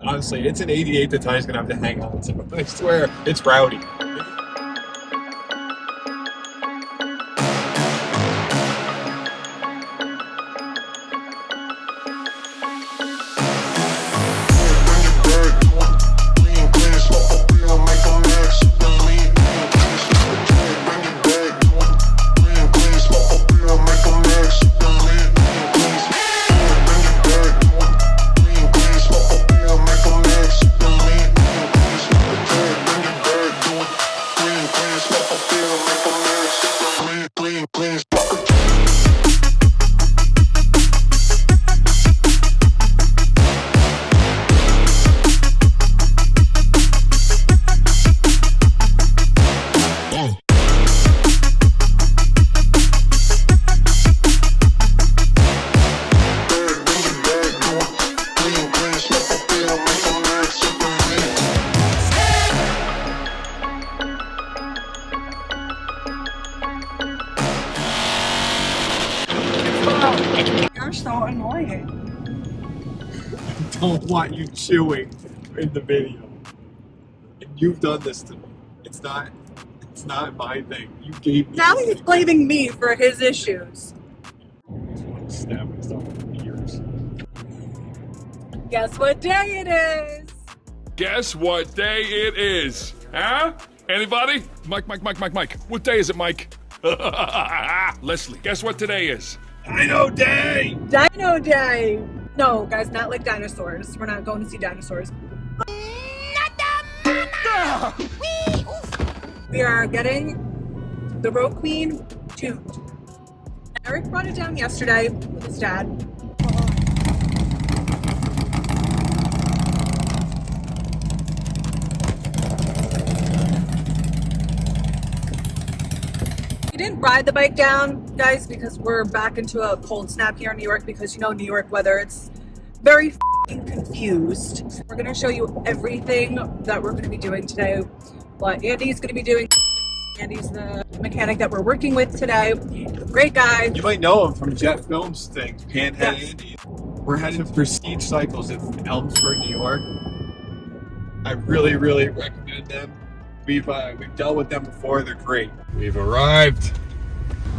Honestly, it's an 88 that Tanya's gonna have to hang on to. I swear, it's rowdy. You're so annoying. I don't want you chewing in the video. And you've done this to me. It's not my thing. You gave me. Now he's blaming me for his issues. I just want to stab myself in the ears. Guess what day it is? Guess what day it is? Huh? Anybody? Mike. What day is it, Mike? Leslie, guess what today is? Dino Day! Dyno Day! No, guys, not like dinosaurs. We're not going to see dinosaurs. We are getting the Road Queen tuned. Eric brought it down yesterday with his dad. We didn't ride the bike down, guys, because we're back into a cold snap here in New York because you know New York weather, it's very f***ing confused. So we're going to show you everything that we're going to be doing today, what Andy's going to be doing. Andy's the mechanic that we're working with today. Great guy. You might know him from Jet Films things, Panhead Yes. Andy. We're heading to Prestige Cycles in Elmsford, New York. I really recommend them. We've dealt with them before. They're great. We've arrived.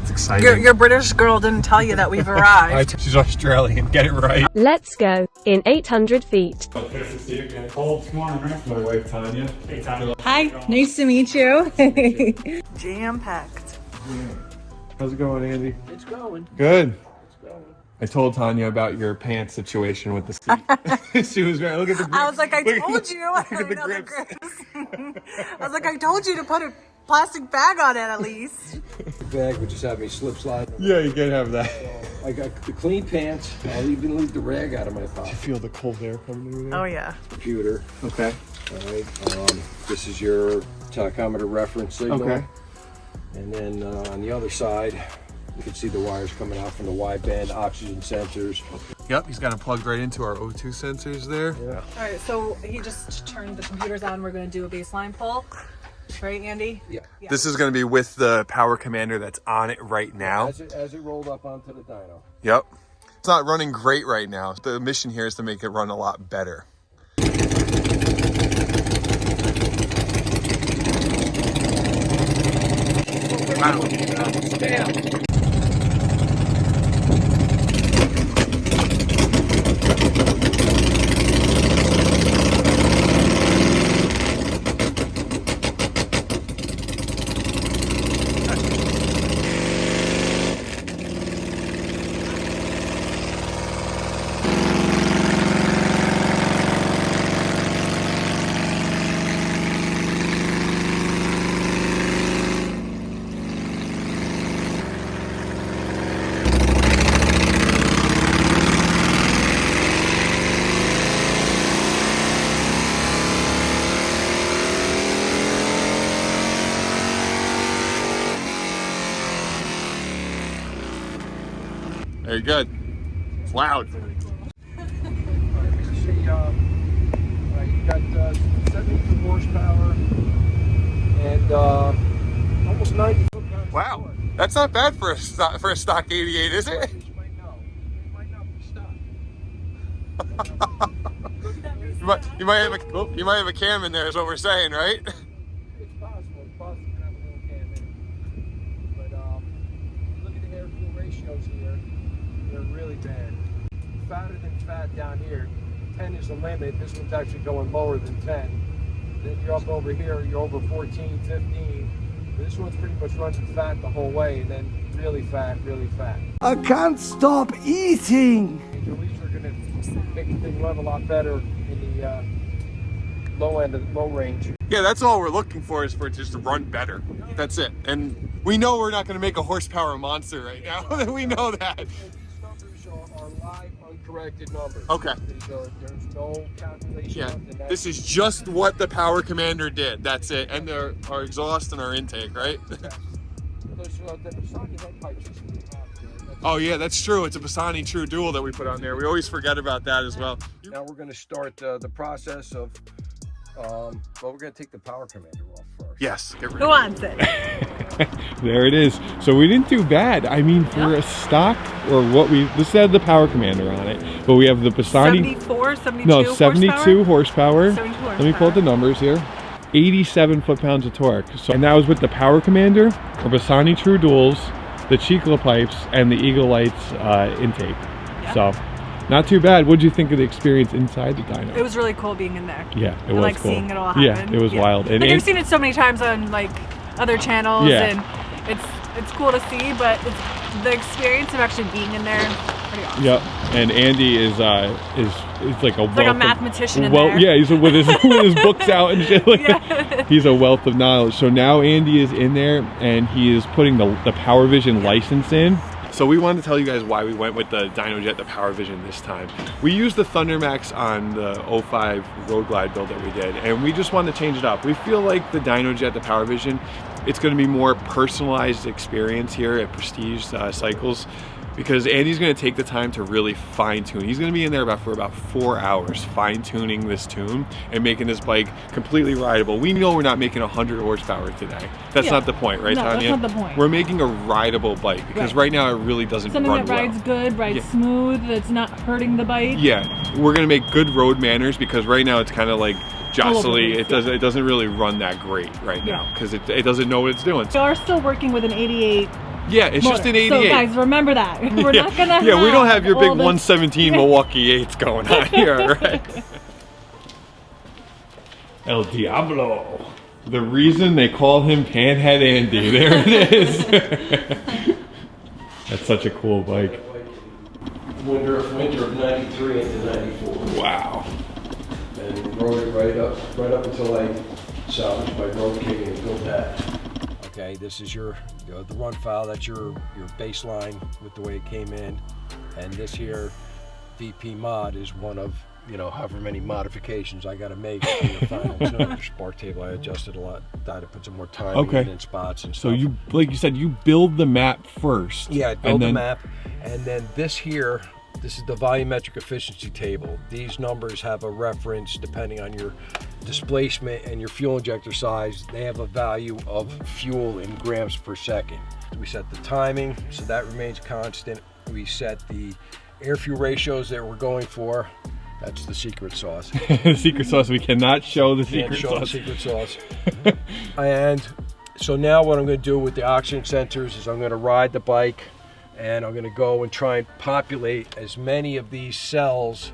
It's exciting. Your British girl didn't tell you that we've arrived. She's Australian. Get it right. Let's go in 800 feet. Nice to see you again. Oh, come on, my wife Tanya. Hey, Tanya. Hi, nice to meet you. Jam-packed. How's it going, Andy? It's going. Good. It's going. I told Tanya about your pants situation with the seat. She was right. Look at the grips. I was like, I told you. Look at the grips. I was like, I told you to put a plastic bag on it at least. The bag would just have me slip slide. Yeah, you can have that. I got the clean pants. I'll even leave the rag out of my You pocket. feel the cold air coming in there? Oh yeah. Computer. Okay. All right. This is your tachometer reference signal. Okay. And then on the other side, you can see the wires coming out from the wideband oxygen sensors. Yep, he's got it plugged right into our O2 sensors there. Yeah. All right, so he just turned the computers on. We're going to do a baseline pull. Right, Andy? Yeah. This is going to be with the power commander that's on it right now. As it rolled up onto the dyno. Yep. It's not running great right now. The mission here is to make it run a lot better. Wow. Damn. Very good. It's loud. You've got 72 horsepower and almost 90 foot-pounds of Wow. torque. That's not bad for a stock 88, is it? You might not be stock. You might have a cam in there, is what we're saying, right? It's possible. It's possible to have a little cam in. But look at the air fuel ratios here. They're really bad. Fatter than fat down here. 10 is the limit. This one's actually going lower than 10. Then you're up over here, you're over 14, 15. This one's pretty much running fat the whole way, and then really fat, really fat. I can't stop eating. These are going to make the thing run a lot better in the low range. Yeah, that's all we're looking for, is for it just to run better. That's it. And we know we're not going to make a horsepower monster right now. We know that. These numbers are live, uncorrected numbers. Okay. There's no calculation. Yeah, this is just what the Power Commander did. That's it. And our exhaust and our intake, right? Oh yeah, that's true. It's a Bassani True Dual that we put on there. We always forget about that as well. Now we're going to start the process of, well, we're going to take the Power Commander off first. Yes. Get rid Who of wants it? There it is. So we didn't do bad. I mean, for a stock, or what this had the Power Commander on it, but we have the Bassani. 74, 72 No, 72 horsepower. 72 horsepower. Let me pull up the numbers here. 87 foot-pounds of torque. So, and that was with the Power Commander, our Bassani True Duals, the Chicla pipes, and the Eagle Lights intake. Yeah. So, not too bad. What did you think of the experience inside the dyno? It was really cool being in there. Yeah, it and was like cool. seeing it all happen. Yeah, it was wild. And I've seen it so many times on like other channels, yeah. and it's cool to see, but it's the experience of actually being in there. Pretty awesome. Yep, and Andy is like a mathematician in there. Yeah, he's with his books out and shit like Yeah. that. He's a wealth of knowledge. So now Andy is in there and he is putting the PowerVision license in. So we wanted to tell you guys why we went with the Dyno Jet, the PowerVision this time. We used the Thundermax on the 05 Road Glide build that we did, and we just wanted to change it up. We feel like the Dyno Jet, the PowerVision, it's going to be more personalized experience here at Prestige Cycles, because Andy's going to take the time to really fine tune. He's going to be in there for about 4 hours fine tuning this tune and making this bike completely rideable. We know we're not making 100 horsepower today. That's not the point, right, Tanya? That's not the point. We're making a rideable bike because right now it really doesn't Something run that rides well. good, rides smooth, that's not hurting the bike. Yeah, we're going to make good road manners because right now it's kind of like jostly. It doesn't really run that great right now because it doesn't know what it's doing. We are still working with an 88. Yeah, it's motor. just an 88. So guys, remember that. We're not gonna have we don't have your big all the- 117 Milwaukee 8s going on here, right? El Diablo. The reason they call him Panhead Andy. There it is. That's such a cool bike. Winter of 93 into 94. Wow. And rode it right up until I salvaged my Road King and built that. Okay, this is your the run file. That's your baseline with the way it came in, and this here VP mod is one of however many modifications I got to make for your final tune. Your spark table I adjusted a lot. I put some more time in spots and stuff. So you, like you said, you build the map first. Yeah, build the map, and then this here. This is the volumetric efficiency table. These numbers have a reference depending on your displacement and your fuel injector size. They have a value of fuel in grams per second. We set the timing, so that remains constant. We set the air fuel ratios that we're going for. That's the secret sauce. The secret sauce. We cannot show the secret sauce. The secret sauce. And so now what I'm going to do with the oxygen sensors is I'm going to ride the bike, and I'm going to go and try and populate as many of these cells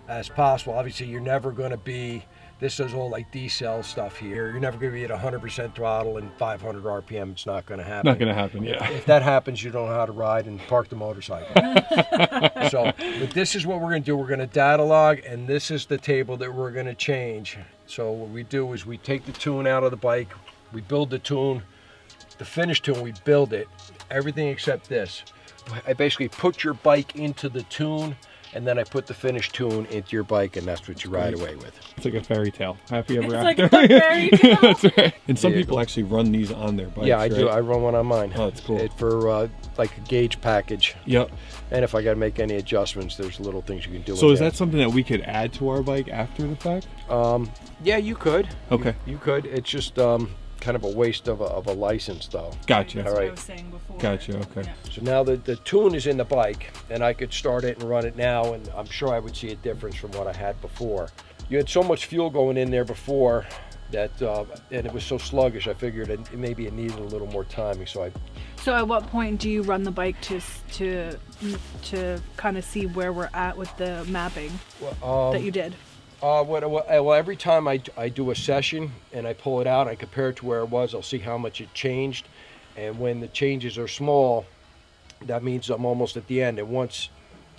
as possible. Obviously, you're never going to be, this is all like D-cell stuff here. You're never going to be at 100% throttle and 500 RPM. It's not going to happen. Not going to happen, yeah. If that happens, you don't know how to ride and park the motorcycle. But this is what we're going to do. We're going to data log, and this is the table that we're going to change. So what we do is we take the tune out of the bike, we build the tune, the finished tune, we build it, everything except this. I basically put your bike into the tune, and then I put the finished tune into your bike, and that's what you ride away with. It's like a fairy tale. Happy ever It's after. like a fairy tale. That's right. And some people actually run these on their bikes. Yeah, I do. right? I run one on mine. Oh, that's cool. For like a gauge package. Yep. And if I got to make any adjustments, there's little things you can do. So is that something that we could add to our bike after the fact? Yeah, you could. Okay. You could. It's just kind of a waste of a license, though. Gotcha. That's All what I right. was saying before. Gotcha, okay. Yeah. So now the tune is in the bike, and I could start it and run it now, and I'm sure I would see a difference from what I had before. you had so much fuel going in there before that, and it was so sluggish, I figured maybe it needed a little more timing. So at what point do you run the bike to kind of see where we're at with the mapping that you did? Well, every time I do a session and I pull it out, I compare it to where it was, I'll see how much it changed. And when the changes are small, that means I'm almost at the end. And once,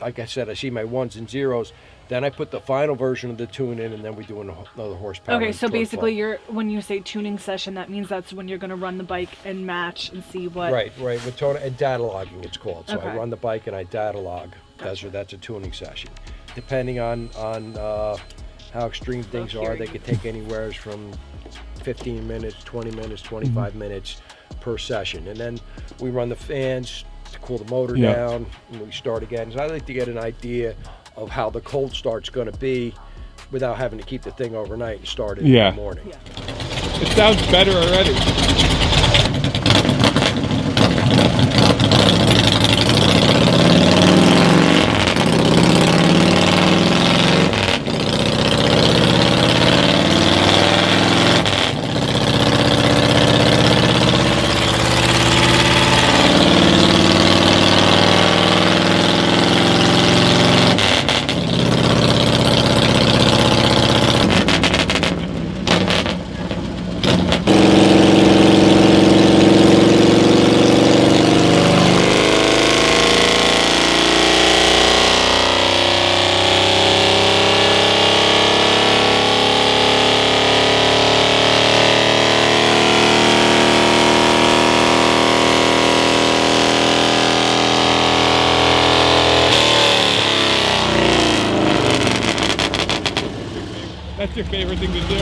like I said, I see my ones and zeros, then I put the final version of the tune in, and then we do another horsepower. Okay, so basically, when you say tuning session, that means that's when you're going to run the bike and match and see what. Right. With total and data logging, it's called. So Okay. I run the bike and I data log. That's a tuning session. Depending on how extreme things are, they could take anywhere from 15 minutes, 20 minutes, 25 minutes per session, and then we run the fans to cool the motor down, and we start again. So I like to get an idea of how the cold start's going to be without having to keep the thing overnight and start it in the morning. It sounds better already. That's your favorite thing to do.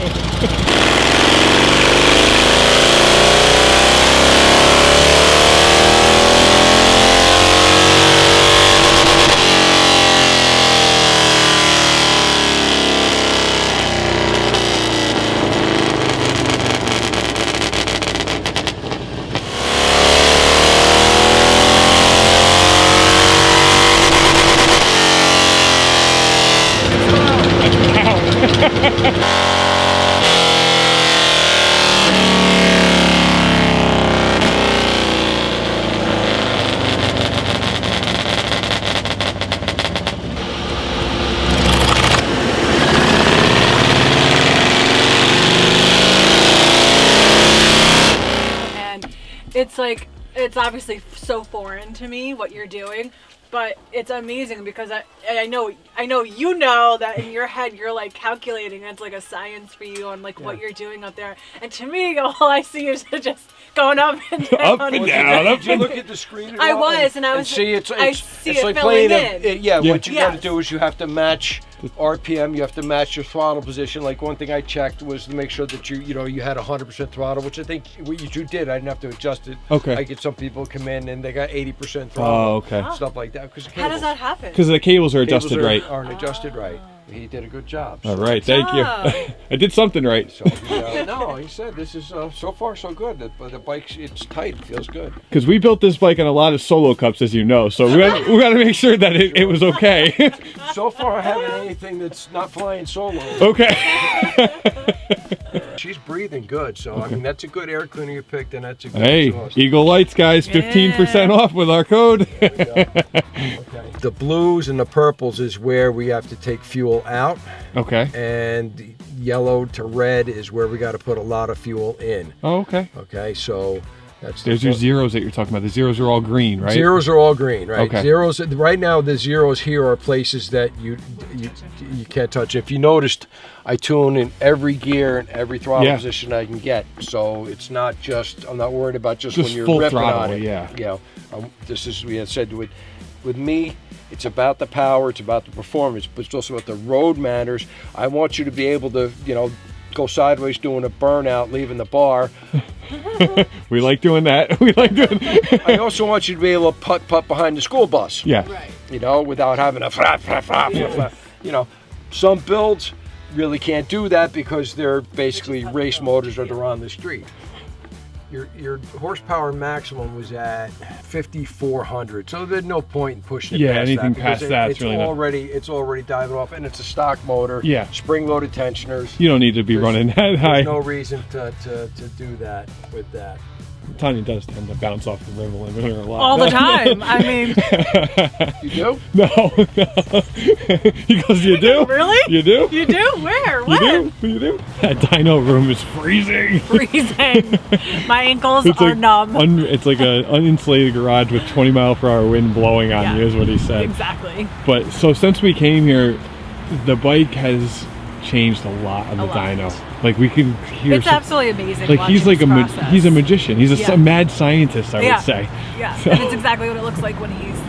It's like, it's obviously so foreign to me what you're doing, but it's amazing because I know you know that in your head you're like calculating. It's like a science for you on like what you're doing up there, and to me all I see is just going up and down. Up and down. Did you look at the screen? I was, and I was. See, it's like filling playing in. What you got to do is you have to match RPM. You have to match your throttle position. Like one thing I checked was to make sure that you had 100% throttle, which I think you did. I didn't have to adjust it. Okay. I get some people come in and they got 80% throttle. Oh, okay. Stuff like that. How does that happen? Because the cables are adjusted right. Aren't adjusted right. He did a good job. All right, thank you. I did something right. So no, he said this is so far so good. The bike's it's tight, it feels good. Because we built this bike on a lot of solo cups, as you know, so we got to make sure that it was okay. So far, I haven't anything that's not flying solo. Okay. She's breathing good, so I mean that's a good air cleaner you picked, and that's a good Hey, exhaust. Eagle Lights, guys, 15% off with our code. Okay. The blues and the purples is where we have to take fuel out. Okay. And yellow to red is where we got to put a lot of fuel in. Oh, okay. Okay, so that's There's your zeros that you're talking about. The zeros are all green, right? Zeros are all green, right? Okay. Zeros right now. The zeros here are places that you can't touch. If you noticed, I tune in every gear and every throttle position I can get. So it's not just I'm not worried about just when you're full ripping throttle, on it. yeah. You know, this is we had said with me. It's about the power, it's about the performance, but it's also about the road manners. I want you to be able to, go sideways doing a burnout, leaving the bar. We like doing that. We like doing I also want you to be able to putt behind the school bus. Yeah. Right. Without having a flap. Some builds really can't do that because they're basically race motors that are on the street. your horsepower maximum was at 5,400. So there's no point in pushing it Yeah, past anything that, past because that's it's really not- already diving off, and it's a stock motor. Yeah. Spring-loaded tensioners. You don't need to be running that high. There's no reason to do that with that. Tanya does tend to bounce off the river limiter a lot. All the time. I mean, You do? No. He goes, you do? Really? You do? you do? Where? You When? do? You do? That dyno room is freezing. Freezing. My ankles It's are like numb. it's like an uninsulated garage with 20-mile-per-hour wind blowing on Yeah. you, is what he said. Exactly. But so since we came here, the bike has changed a lot on the lot. dyno. Like we can hear. It's absolutely amazing. Like he's like watching this process. he's a magician. He's a Yeah. mad scientist, I Yeah. would say. Yeah, So- and it's exactly what it looks like when he's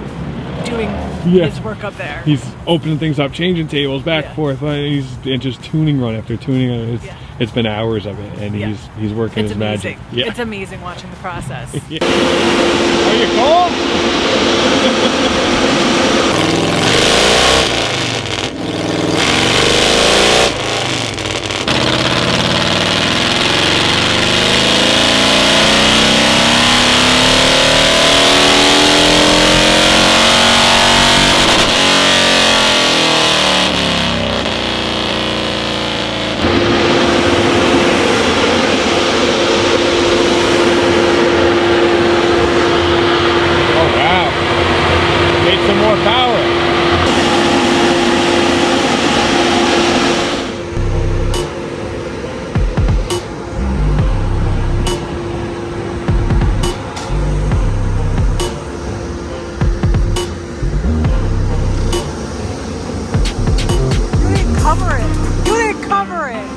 doing Yeah. his work up there. He's opening things up, changing tables back Yeah. and forth. And just tuning run after tuning. It's, Yeah. it's been hours of it, and Yeah. he's working It's his amazing. magic. Yeah. It's amazing watching the process. Yeah. Are you cold? Oh wow! Need some more power. You didn't cover it. You didn't cover it.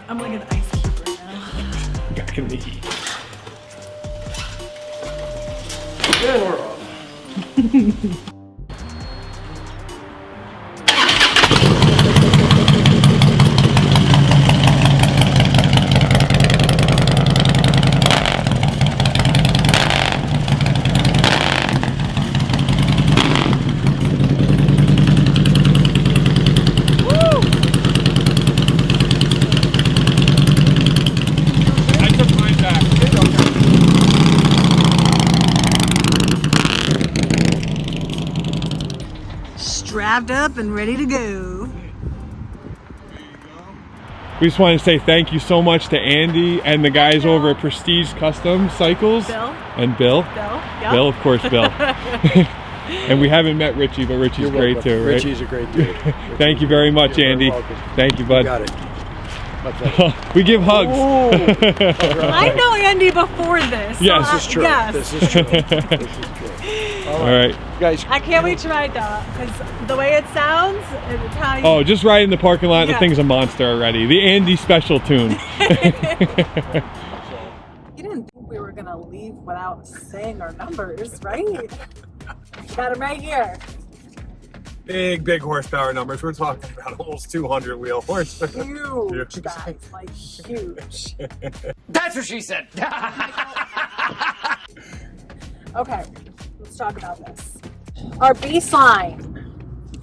I'm like an ice cube right now. Back in the heat. Then we're off. I took mine back. Strapped up and ready to go. We just want to say thank you so much to Andy and the guys over at Prestige Custom Cycles. Bill? And Bill. Bill? Yep. Bill, of course, Bill. And we haven't met Richie, but Richie's You're great welcome. too, right? Richie's a great dude. Thank you very much, You're Andy. very welcome. Thank you, bud. You got it. My pleasure. We give hugs. I know Andy before this. so Yes, I- This is true. Yes. This is true. This is true. All right. Guys, I can't wait to ride that because the way it sounds, it's how you. Oh, just right in the parking lot. The Yeah. thing's a monster already. The Andy special tune. You didn't think we were gonna leave without saying our numbers, right? Got them right here. Big horsepower numbers. We're talking about almost 200 wheel horsepower. Huge, guys, like huge. That's what she said. Okay, let's talk about this. Our baseline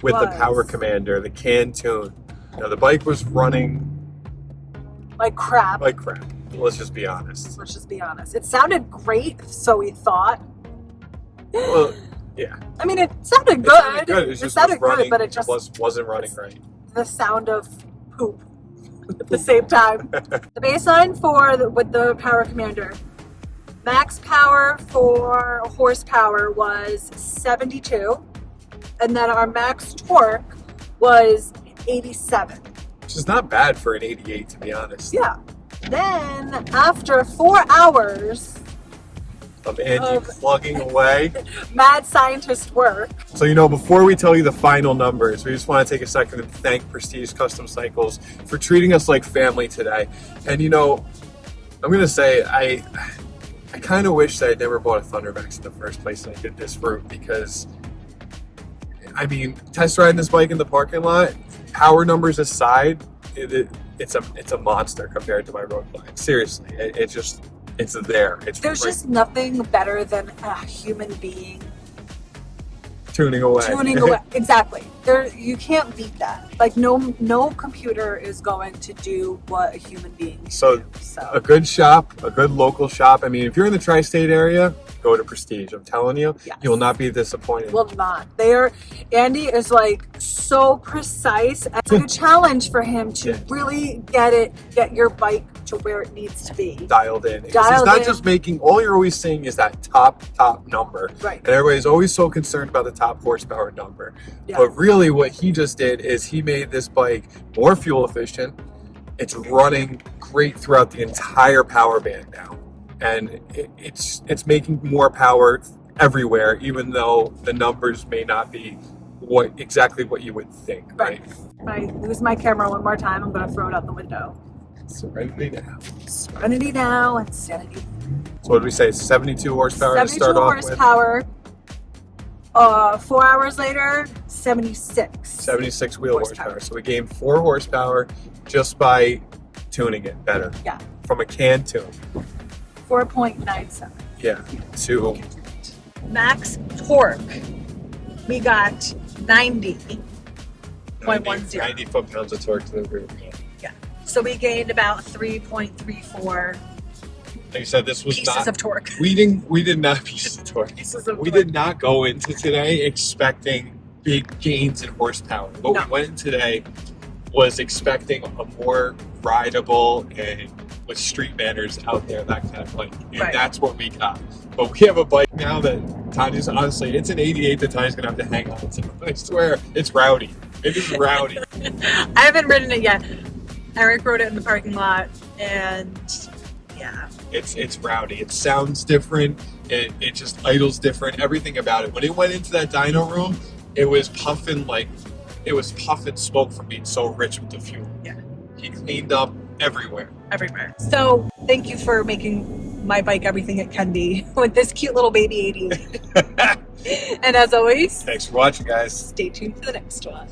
With the was Power Commander, the can tune. Now the bike was running like crap. like crap. Let's just be honest. Let's just be honest. It sounded great, so we thought. Well, yeah. I mean, it sounded It good. sounded good. It It just sounded was running, good, but it just wasn't running right. the sound of poop at the same time. The baseline with the Power Commander, max power for horsepower was 72, and then our max torque was 87. Which is not bad for an 88, to be honest. Yeah. Then after 4 hours, of Andy plugging away. Mad scientist work. So, you know, before we tell you the final numbers, we just want to take a second and thank Prestige Custom Cycles for treating us like family today. And, you know, I'm going to say I kind of wish that I'd never bought a Thundermax in the first place and I did this route, because, I mean, test riding this bike in the parking lot, power numbers aside, it's a monster compared to my road bike. Seriously, it's there. There's just nothing better than a human being tuning away. Exactly. You can't beat that. Like no computer is going to do what a human being can do. So a good shop, a good local shop. I mean, if you're in the tri-state area, go to Prestige. I'm telling you, yes. You will not be disappointed. Will not. Andy is like so precise. It's like a challenge for him to really get your bike to where it needs to be. Dialed in. He's not just making, all you're always seeing is that top number. Right. And everybody's always so concerned about the top horsepower number. Yeah. But really what he just did is he made this bike more fuel efficient. It's running great throughout the entire power band now. And it's making more power everywhere, even though the numbers may not be exactly what you would think, right? If I lose my camera one more time, I'm going to throw it out the window. Serenity now. Serenity now and sanity. So what did we say? 72 horsepower to start off with? 72 horsepower. 4 hours later, 76. 76 wheel horsepower. So we gained 4 horsepower just by tuning it better. Yeah. From a can tune. 4.97. Yeah. To max torque, we got 90.10. 90 foot-pounds of torque to the rear wheel. Yeah. So we gained about 3.34 Like I said, this was pieces of torque. We did not pieces of torque. We did not go into today expecting big gains in horsepower. What we went in today was expecting a more rideable and with street manners out there, that kind of bike. And that's what we got. But we have a bike now that Tanya's, honestly, it's an 88 that Tanya's going to have to hang on to. I swear, it's rowdy. It is rowdy. I haven't ridden it yet. Eric rode it in the parking lot, and yeah. It's rowdy. It sounds different. It just idles different. Everything about it. When it went into that dyno room, it was puffing smoke from being so rich with the fuel. Yeah. He cleaned up everywhere. So thank you for making my bike everything it can be with this cute little baby 88. And as always, thanks for watching, guys. Stay tuned for the next one.